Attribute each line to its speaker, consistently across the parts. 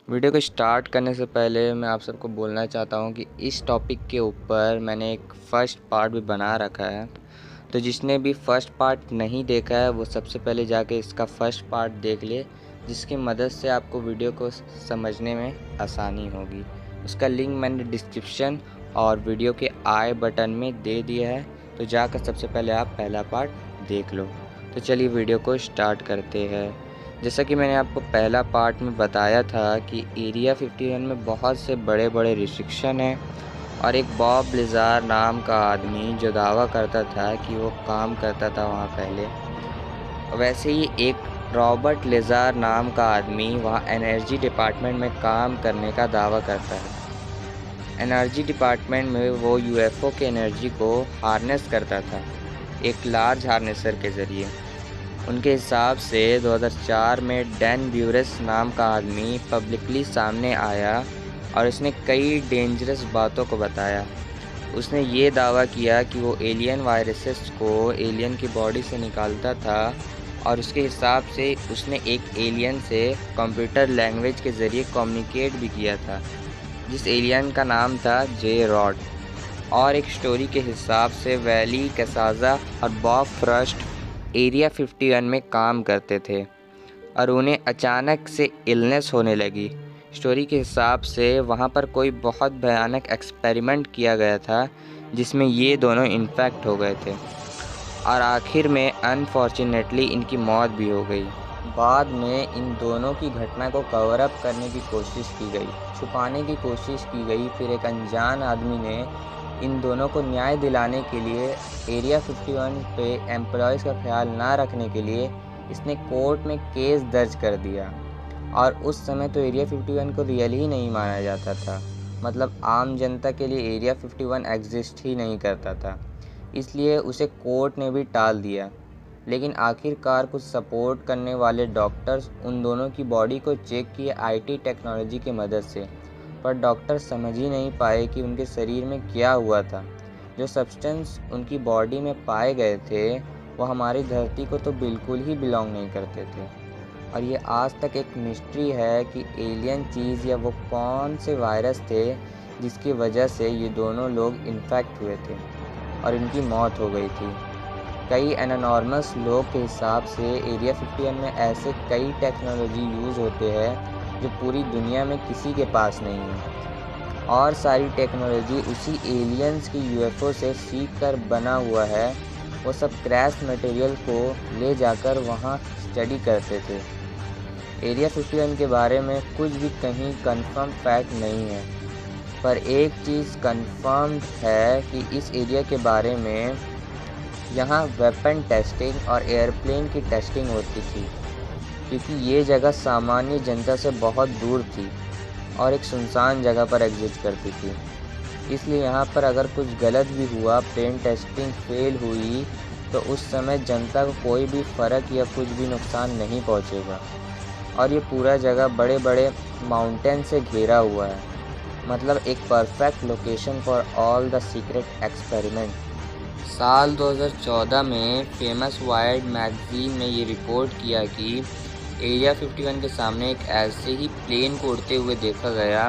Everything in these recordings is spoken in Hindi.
Speaker 1: वीडियो को स्टार्ट करने से पहले मैं आप सबको बोलना चाहता हूँ कि इस टॉपिक के ऊपर मैंने एक फ़र्स्ट पार्ट भी बना रखा है। तो जिसने भी फ़र्स्ट पार्ट नहीं देखा है वो सबसे पहले जाके इसका फ़र्स्ट पार्ट देख ले, जिसकी मदद से आपको वीडियो को समझने में आसानी होगी। उसका लिंक मैंने डिस्क्रिप्शन और वीडियो के आई बटन में दे दिया है, तो जाकर सबसे पहले आप पहला पार्ट देख लो। तो चलिए वीडियो को स्टार्ट करते हैं। जैसा कि मैंने आपको पहला पार्ट में बताया था कि एरिया 51 में बहुत से बड़े बड़े रिस्ट्रिक्शन हैं और एक बॉब लिज़ार नाम का आदमी जो दावा करता था कि वो काम करता था वहाँ पहले, वैसे ही एक रॉबर्ट लिज़ार नाम का आदमी वहाँ एनर्जी डिपार्टमेंट में काम करने का दावा करता है। एनर्जी डिपार्टमेंट में वो यूएफओ के एनर्जी को हार्नेस करता था एक लार्ज हार्नेसर के ज़रिए। उनके हिसाब से 2004 में डैन ब्यूरेस नाम का आदमी पब्लिकली सामने आया और उसने कई डेंजरस बातों को बताया। उसने ये दावा किया कि वो एलियन वायरसेस को एलियन की बॉडी से निकालता था और उसके हिसाब से उसने एक एलियन से कंप्यूटर लैंग्वेज के ज़रिए कम्युनिकेट भी किया था, जिस एलियन का नाम था जे रॉड। और एक स्टोरी के हिसाब से वैली कैसाजा और बॉब फ्रस्ट एरिया 51 में काम करते थे और उन्हें अचानक से इलनेस होने लगी। स्टोरी के हिसाब से वहाँ पर कोई बहुत भयानक एक्सपेरिमेंट किया गया था जिसमें ये दोनों इन्फेक्ट हो गए थे और आखिर में अनफॉर्चुनेटली इनकी मौत भी हो गई। बाद में इन दोनों की घटना को कवर अप करने की कोशिश की गई, छुपाने की कोशिश की गई। फिर एक अनजान आदमी ने इन दोनों को न्याय दिलाने के लिए एरिया 51 पे एम्प्लॉयज़ का ख्याल ना रखने के लिए इसने कोर्ट में केस दर्ज कर दिया। और उस समय तो एरिया 51 को रियल ही नहीं माना जाता था, मतलब आम जनता के लिए एरिया 51 एग्जिस्ट ही नहीं करता था, इसलिए उसे कोर्ट ने भी टाल दिया। लेकिन आखिरकार कुछ सपोर्ट करने वाले डॉक्टर्स उन दोनों की बॉडी को चेक किए आईटी टेक्नोलॉजी की मदद से, पर डॉक्टर समझ ही नहीं पाए कि उनके शरीर में क्या हुआ था। जो सब्सटेंस उनकी बॉडी में पाए गए थे वो हमारी धरती को तो बिल्कुल ही बिलोंग नहीं करते थे। और ये आज तक एक मिस्ट्री है कि एलियन चीज़ या वो कौन से वायरस थे जिसकी वजह से ये दोनों लोग इन्फेक्ट हुए थे और इनकी मौत हो गई थी। कई एनॉर्मस लोग के हिसाब से एरिया 51 में ऐसे कई टेक्नोलॉजी यूज़ होते हैं जो पूरी दुनिया में किसी के पास नहीं है, और सारी टेक्नोलॉजी उसी एलियंस की यूएफओ से सीख कर बना हुआ है। वो सब क्रैश मटेरियल को ले जाकर वहाँ स्टडी करते थे। एरिया 51 के बारे में कुछ भी कहीं कंफर्म फैक्ट नहीं है, पर एक चीज़ कंफर्म है कि इस एरिया के बारे में यहाँ वेपन टेस्टिंग और एयरप्लेन की टेस्टिंग होती थी, क्योंकि ये जगह सामान्य जनता से बहुत दूर थी और एक सुनसान जगह पर एग्जिस्ट करती थी। इसलिए यहाँ पर अगर कुछ गलत भी हुआ, प्लेन टेस्टिंग फेल हुई, तो उस समय जनता को कोई भी फ़र्क या कुछ भी नुकसान नहीं पहुँचेगा। और ये पूरा जगह बड़े बड़े माउंटेन से घिरा हुआ है, मतलब एक perfect location for all the secret experiment. साल 2014 में फेमस वाइड मैगज़ीन ने ये रिपोर्ट किया कि एरिया 51 के सामने एक ऐसे ही प्लेन को उड़ते हुए देखा गया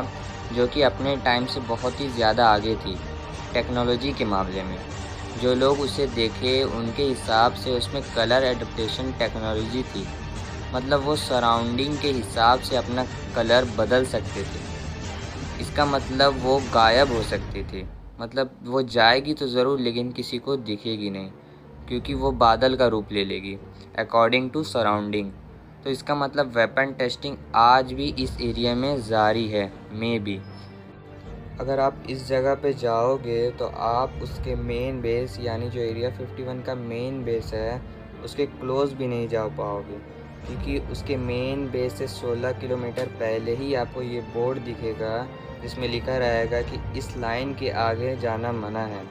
Speaker 1: जो कि अपने टाइम से बहुत ही ज़्यादा आगे थी टेक्नोलॉजी के मामले में। जो लोग उसे देखे उनके हिसाब से उसमें कलर एडाप्टेशन टेक्नोलॉजी थी, मतलब वो सराउंडिंग के हिसाब से अपना कलर बदल सकते थे। इसका मतलब वो गायब हो सकती थी, मतलब वो जाएगी तो ज़रूर लेकिन किसी को दिखेगी नहीं, क्योंकि वो बादल का रूप ले लेगी अकॉर्डिंग टू सराउंडिंग। तो इसका मतलब वेपन टेस्टिंग आज भी इस एरिया में जारी है। मे बी अगर आप इस जगह पे जाओगे तो आप उसके मेन बेस, यानी जो एरिया 51 का मेन बेस है, उसके क्लोज भी नहीं जा पाओगे, क्योंकि उसके मेन बेस से 16 किलोमीटर पहले ही आपको ये बोर्ड दिखेगा जिसमें लिखा रहेगा कि इस लाइन के आगे जाना मना है।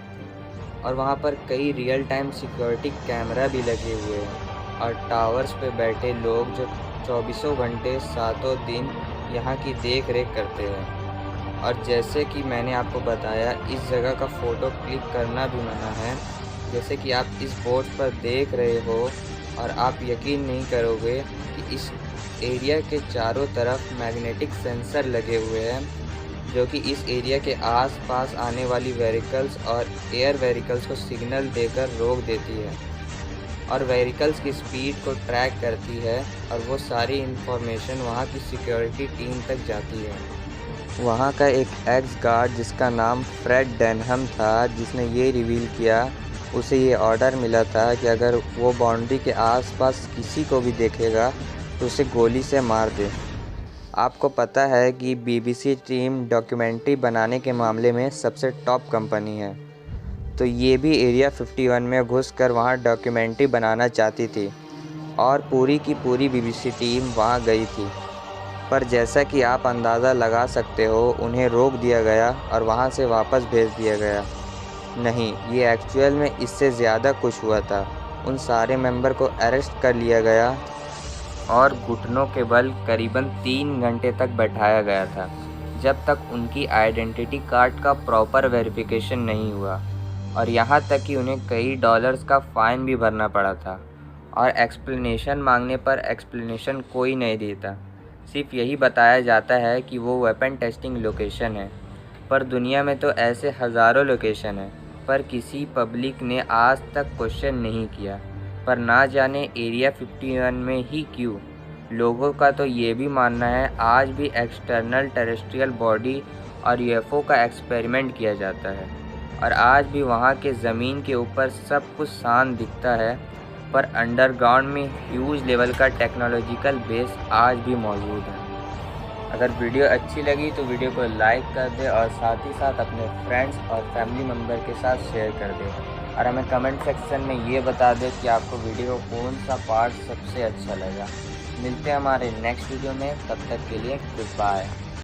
Speaker 1: और वहाँ पर कई रियल टाइम सिक्योरिटी कैमरा भी लगे हुए हैं और टावर्स पे बैठे लोग जो 24 घंटे 7 दिन यहाँ की देख रेख करते हैं। और जैसे कि मैंने आपको बताया, इस जगह का फ़ोटो क्लिक करना भी मना है। जैसे कि आप इस बोर्ड पर देख रहे हो और आप यकीन नहीं करोगे कि इस एरिया के चारों तरफ मैग्नेटिक सेंसर लगे हुए हैं जो कि इस एरिया के आसपास आने वाली व्हीकल्स और एयर व्हीकल्स को सिग्नल देकर रोक देती है और व्हीकल्स की स्पीड को ट्रैक करती है और वो सारी इंफॉर्मेशन वहाँ की सिक्योरिटी टीम तक जाती है। वहाँ का एक एक्स गार्ड जिसका नाम फ्रेड डेनहम था, जिसने ये रिवील किया, उसे ये ऑर्डर मिला था कि अगर वो बाउंड्री के आसपास किसी को भी देखेगा तो उसे गोली से मार दे। आपको पता है कि BBC टीम डॉक्यूमेंट्री बनाने के मामले में सबसे टॉप कंपनी है, तो ये भी एरिया 51 में घुसकर वहाँ डॉक्यूमेंट्री बनाना चाहती थी और पूरी की पूरी BBC टीम वहाँ गई थी। पर जैसा कि आप अंदाज़ा लगा सकते हो, उन्हें रोक दिया गया और वहाँ से वापस भेज दिया गया। नहीं, ये एक्चुअल में इससे ज़्यादा कुछ हुआ था। उन सारे मेंबर को अरेस्ट कर लिया गया और घुटनों के बल करीबन 3 घंटे तक बैठाया गया था, जब तक उनकी आइडेंटिटी कार्ड का प्रॉपर वेरिफिकेशन नहीं हुआ। और यहाँ तक कि उन्हें कई डॉलर्स का फ़ाइन भी भरना पड़ा था और एक्सप्लेनेशन मांगने पर एक्सप्लेनेशन कोई नहीं देता। सिर्फ यही बताया जाता है कि वो वेपन टेस्टिंग लोकेशन है। पर दुनिया में तो ऐसे हज़ारों लोकेशन हैं, पर किसी पब्लिक ने आज तक क्वेश्चन नहीं किया। पर ना जाने एरिया 51 में ही क्यों। लोगों का तो ये भी मानना है आज भी एक्सटर्नल टेरेस्ट्रियल बॉडी और UFO का एक्सपेरिमेंट किया जाता है और आज भी वहाँ के ज़मीन के ऊपर सब कुछ शांत दिखता है, पर अंडरग्राउंड में ह्यूज लेवल का टेक्नोलॉजिकल बेस आज भी मौजूद है। अगर वीडियो अच्छी लगी तो वीडियो को लाइक कर दे और साथ ही साथ अपने फ्रेंड्स और फैमिली मेम्बर के साथ शेयर कर दे और हमें कमेंट सेक्शन में ये बता दे कि आपको वीडियो कौन सा पार्ट सबसे अच्छा लगा। मिलते हैं हमारे नेक्स्ट वीडियो में, तब तक के लिए गुड बाय।